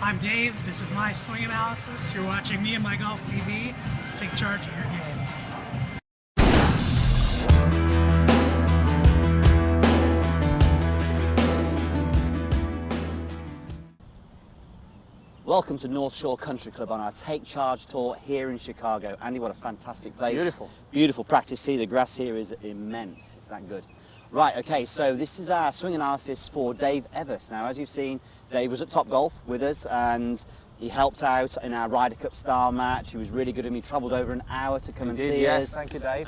I'm Dave. This is my swing analysis. You're watching me and my golf TV. Take charge of your game. Welcome to North Shore Country Club on our Take Charge tour here in Chicago. Andy, what a fantastic place. Beautiful. Beautiful practice. See, the grass here is immense. It's that good. Right, okay, so this is our swing analysis for Dave Evers. Now, as you've seen, Dave was at Top Golf with us and he helped out in our Ryder Cup style match. He was really good and he travelled over an hour to come and see us. Yes, thank you, Dave.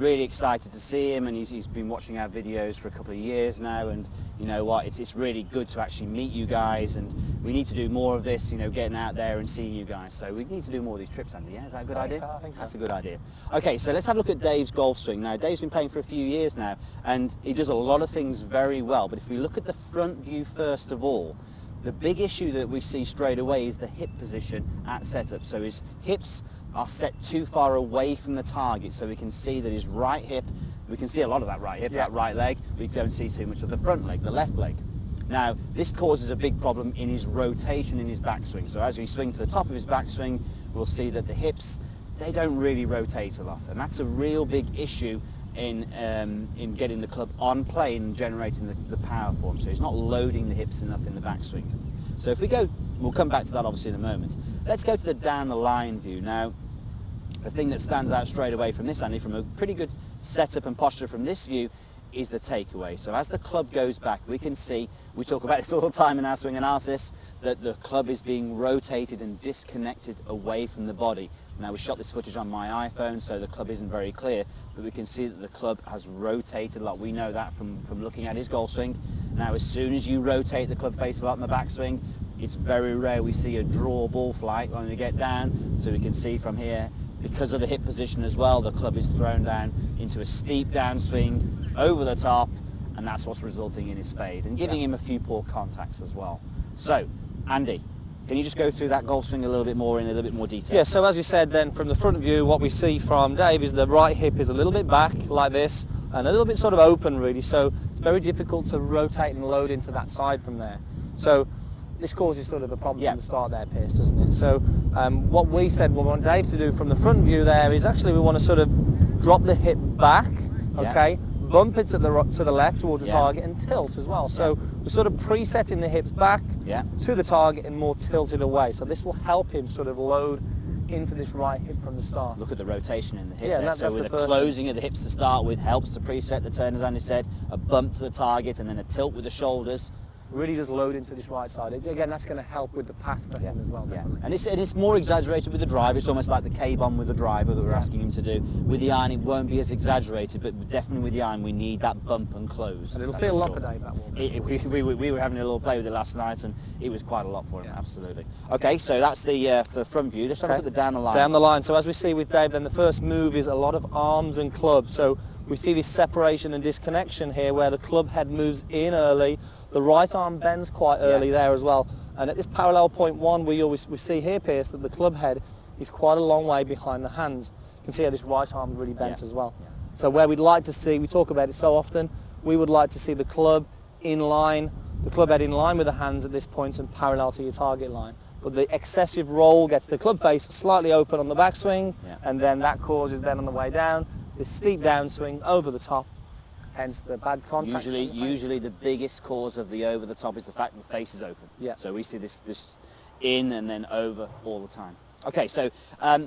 Really excited to see him, and he's been watching our videos for a couple of years now, and you know what, it's really good to actually meet you guys, and we need to do more of this, you know, getting out there and seeing you guys. So we need to do more of these trips, Andy, yeah? Is that a good idea? I think so. That's a good idea. Okay, so let's have a look at Dave's golf swing. Now, Dave's been playing for a few years now, and he does a lot of things very well, but if we look at the front view first of all, the big issue that we see straight away is the hip position at setup. So his hips are set too far away from the target, so we can see that his right hip, we can see a lot of that right hip, that right leg, we don't see too much of the front leg, the left leg. Now, this causes a big problem in his rotation in his backswing. So as we swing to the top of his backswing, we'll see that the hips, they don't really rotate a lot, and that's a real big issue in getting the club on plane and generating the power for him. So he's not loading the hips enough in the backswing. So if we go, we'll come back to that obviously in a moment. Let's go to the down the line view. Now, the thing that stands out straight away from this, Andy, from a pretty good setup and posture from this view, is the takeaway. So as the club goes back, we can see, we talk about this all the time in our swing analysis, that the club is being rotated and disconnected away from the body. Now, we shot this footage on my iPhone, so the club isn't very clear, but we can see that the club has rotated a lot. We know that from looking at his golf swing. Now, as soon as you rotate the club face a lot in the backswing, it's very rare we see a draw ball flight when we get down. So we can see from here, because of the hip position as well, the club is thrown down into a steep downswing over the top, and that's what's resulting in his fade and giving him a few poor contacts as well. So, Andy, can you just go through that golf swing a little bit more in a little bit more detail? Yeah, so as we said then, from the front view, what we see from Dave is the right hip is a little bit back like this and a little bit sort of open really, so it's very difficult to rotate and load into that side from there. So this causes sort of a problem from the start there, Pierce, doesn't it? So what we said we want Dave to do from the front view there is actually we want to sort of drop the hip back, okay, bump it to the left towards the target and tilt as well. So we're sort of presetting the hips back to the target and more tilted away. So this will help him sort of load into this right hip from the start. Look at the rotation in the hip there. So with the closing of the hips to start with helps to preset the turn, as Andy said, a bump to the target and then a tilt with the shoulders. Really does load into this right side. Again, that's going to help with the path for him as well. And it's more exaggerated with the drive. It's almost like the K-bomb with the driver that we're asking him to do. With the iron, it won't be as exaggerated, but definitely with the iron, we need that bump and close. And it'll feel a lot for Dave, that will. We were having a little play with it last night, and it was quite a lot for him, absolutely. Okay, so that's the front view. Let's have a look at the down the line. Down the line. So as we see with Dave, then the first move is a lot of arms and clubs. So we see this separation and disconnection here where the club head moves in early. The right arm bends quite early there as well. And at this parallel point one, we see here, Pierce, that the club head is quite a long way behind the hands. You can see how this right arm is really bent as well. So where we'd like to see, we talk about it so often, we would like to see the club in line, the club head in line with the hands at this point and parallel to your target line. But the excessive roll gets the club face slightly open on the backswing, and then that causes then on the way down, this steep downswing over the top, hence the bad contact. Usually the biggest cause of the over the top is the fact that the face is open. So we see this in and then over all the time. Okay, so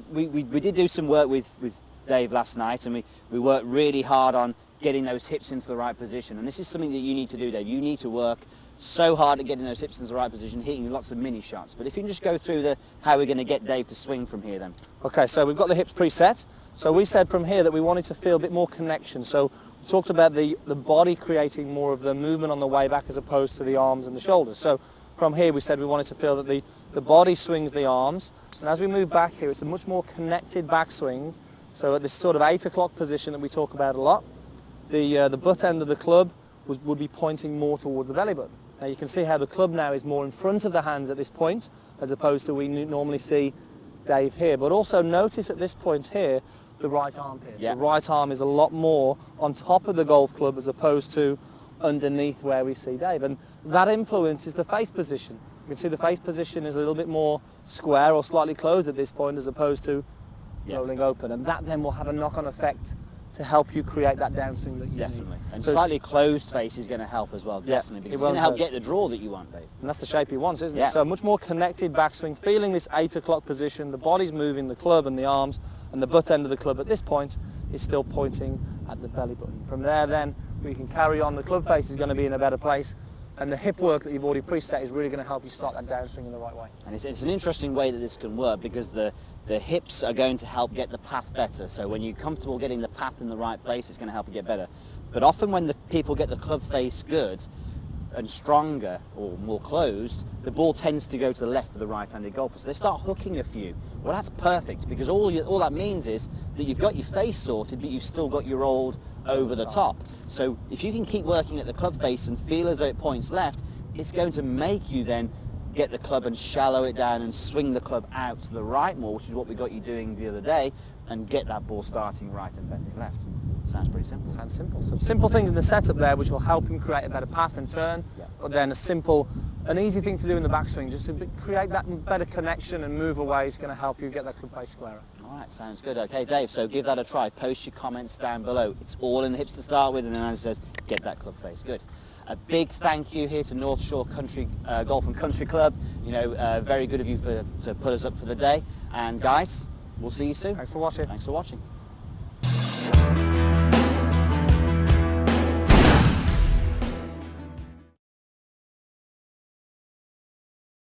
we did do some work with Dave last night, and we worked really hard on getting those hips into the right position. And this is something that you need to do, Dave. You need to work so hard at getting those hips into the right position, hitting lots of mini shots. But if you can just go through how we're going to get Dave to swing from here then. Okay, so we've got the hips preset. So we said from here that we wanted to feel a bit more connection. So we talked about the body creating more of the movement on the way back as opposed to the arms and the shoulders. So from here we said we wanted to feel that the body swings the arms, and as we move back here it's a much more connected backswing. So at this sort of 8 o'clock position that we talk about a lot, the butt end of the club would be pointing more towards the belly button. Now you can see how the club now is more in front of the hands at this point as opposed to we normally see Dave here. But also notice at this point here the right arm here. The right arm is a lot more on top of the golf club as opposed to underneath where we see Dave, and that influences the face position. You can see the face position is a little bit more square or slightly closed at this point as opposed to rolling open, and that then will have a knock-on effect to help you create that downswing that you Definitely. need. And So slightly closed face is going to help as well, definitely, because it's going to help get the draw that you want, Dave. and that's the shape he wants, isn't Yeah. it? So much more connected backswing, feeling this 8 o'clock position, the body's moving, the club and the arms, and the butt end of the club at this point is still pointing at the belly button. From there then, we can carry on. The club face is going to be in a better place, and the hip work that you've already preset is really going to help you start that downswing in the right way. And it's an interesting way that this can work, because the hips are going to help get the path better. So when you're comfortable getting the path in the right place, it's going to help you get better. But often when the people get the club face good and stronger or more closed, the ball tends to go to the left for the right-handed golfer. So they start hooking a few. Well, that's perfect, because all that means is that you've got your face sorted, but you've still got your old over the top. So if you can keep working at the club face and feel as though it points left, it's going to make you then get the club and shallow it down and swing the club out to the right more, which is what we got you doing the other day, and get that ball starting right and bending left. Sounds pretty simple. Sounds simple. So simple things in the setup there which will help him create a better path and turn, but then an easy thing to do in the backswing, just to create that better connection and move away is going to help you get that club face squarer. All right, sounds good. Okay, Dave, so give that a try. Post your comments down below. It's all in the hips to start with, and then as it says, get that club face. Good. A big thank you here to North Shore Country Golf and Country Club. You know, very good of you to put us up for the day. And guys, we'll see you soon. Thanks for watching. Thanks for watching.